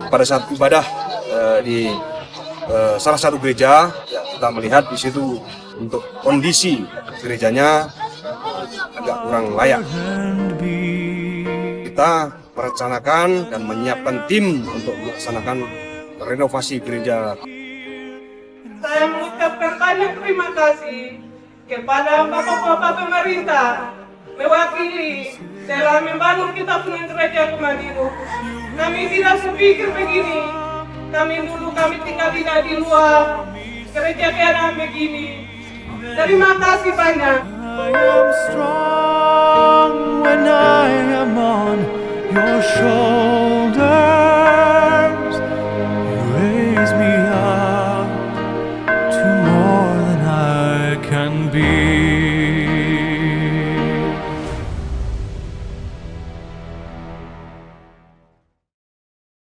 pada saat ibadah di salah satu gereja, ya, kita melihat di situ untuk kondisi gerejanya agak kurang layak. Kita merencanakan dan menyiapkan tim untuk melaksanakan renovasi gereja. Saya mengucapkan banyak terima kasih kepada bapak-bapak pemerintah mewakili dalam membangun kita punya gereja Kemadiru. Kami tidak sepikir begini. Kami tinggal di luar gereja kayak begini. Terima kasih banyak. I am strong when I am on your shoulder.